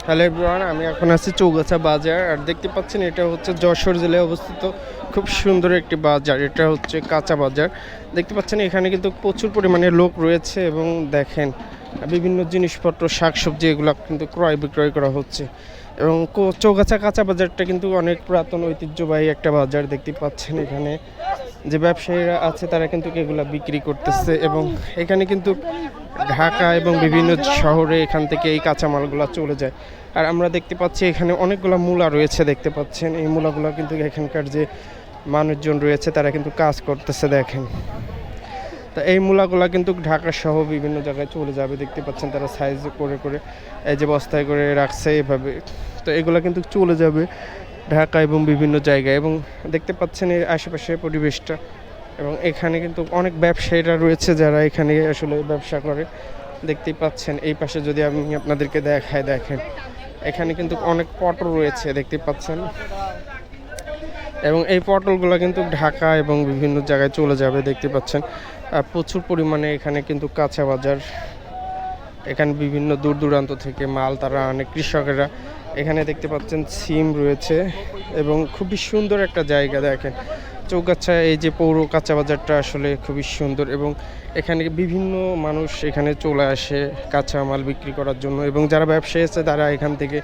Hello everyone, আমি এখন আছি চৌগাছা বাজার। আর দেখতে পাচ্ছেন এটা হচ্ছে যশোর জেলায় অবস্থিত খুব সুন্দর একটি বাজার। এটা হচ্ছে কাঁচা বাজার। দেখতে পাচ্ছেন এখানে কিন্তু প্রচুর পরিমাণে লোক রয়েছে এবং দেখেন বিভিন্ন জিনিসপত্র শাকসবজি এগুলো কিন্তু ক্রয় বিক্রয় করা হচ্ছে। এবং চৌগাছা কাঁচা বাজারটা কিন্তু অনেক পুরাতন ঐতিহ্যবাহী একটা বাজার। দেখতে পাচ্ছেন এখানে যে ব্যবসায়ীরা আছে তারা কিন্তু এগুলা বিক্রি করতেছে এবং এখানে কিন্তু ঢাকা এবং বিভিন্ন শহরে এখান থেকে এই কাঁচামালগুলো চলে যায়। আর আমরা দেখতে পাচ্ছি এখানে অনেকগুলো মূলা রয়েছে, দেখতে পাচ্ছেন এই মূলাগুলো কিন্তু এখানকার যে মানুষজন রয়েছে তারা কিন্তু কাজ করতেছে দেখেন। তা এই মূলাগুলা কিন্তু ঢাকা সহ বিভিন্ন জায়গায় চলে যাবে, দেখতে পাচ্ছেন তারা সাইজ করে করে এই যে বস্তায় করে রাখছে এভাবে। তো এগুলো কিন্তু চলে যাবে ঢাকা এবং বিভিন্ন জায়গায়। এবং দেখতে পাচ্ছেন এর আশেপাশের পরিবেশটা। এবং এখানে কিন্তু অনেক ব্যবসায়ীরা রয়েছে যারা এখানে আসলে ব্যবসা করে, দেখতেই পাচ্ছেন। এই পাশে যদি আমি আপনাদেরকে দেখায়, দেখেন এখানে কিন্তু অনেক পটল রয়েছে, দেখতে পাচ্ছেন। এবং এই পটলগুলো কিন্তু ঢাকা এবং বিভিন্ন জায়গায় চলে যাবে, দেখতে পাচ্ছেন। প্রচুর পরিমাণে এখানে কিন্তু কাঁচা বাজার। এখানে বিভিন্ন দূর দূরান্ত থেকে মাল তারা অনেক কৃষকেরা এখানে দেখতে পাচ্ছেন সিম রয়েছে। এবং খুবই সুন্দর একটা জায়গা দেখেন চৌগাছা, এই যে পৌর কাঁচা বাজারটা আসলে খুবই সুন্দর। এবং এখানে বিভিন্ন মানুষ এখানে চলে আসে কাঁচা মাল বিক্রি করার জন্য। এবং যারা ব্যবসায়ী আছে তারা এখান থেকে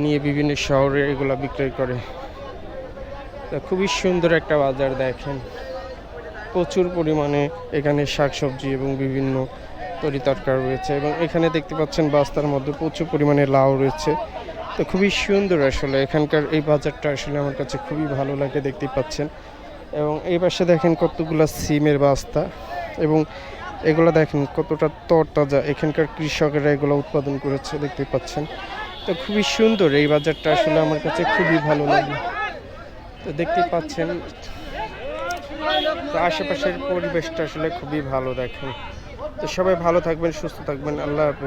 নিয়ে বিভিন্ন শহরে এগুলো বিক্রয় করে। খুবই সুন্দর একটা বাজার দেখেন, প্রচুর পরিমাণে এখানে শাকসবজি এবং বিভিন্ন তরি তরকারি রয়েছে। এবং এখানে দেখতে পাচ্ছেন বস্তার মধ্যে প্রচুর পরিমাণে লাউ রয়েছে। তো খুবই সুন্দর আসলে এখানকার এই বাজারটা আসলে আমার কাছে খুবই ভালো লাগে, দেখতে পাচ্ছেন। এবং এই পাশে দেখেন কতগুলো সিমের বস্তা। এবং এগুলো দেখেন কতটা তরতাজা, এখানকার কৃষকেরা এগুলো উৎপাদন করেছে, দেখতে পাচ্ছেন। তো খুবই সুন্দর এই বাজারটা আসলে আমার কাছে খুবই ভালো লাগে। তো দেখতে পাচ্ছেন তো আশেপাশের পরিবেশটা আসলে খুবই ভালো দেখেন। তো সবাই ভালো থাকবেন, সুস্থ থাকবেন, আল্লাহ হাফেজ।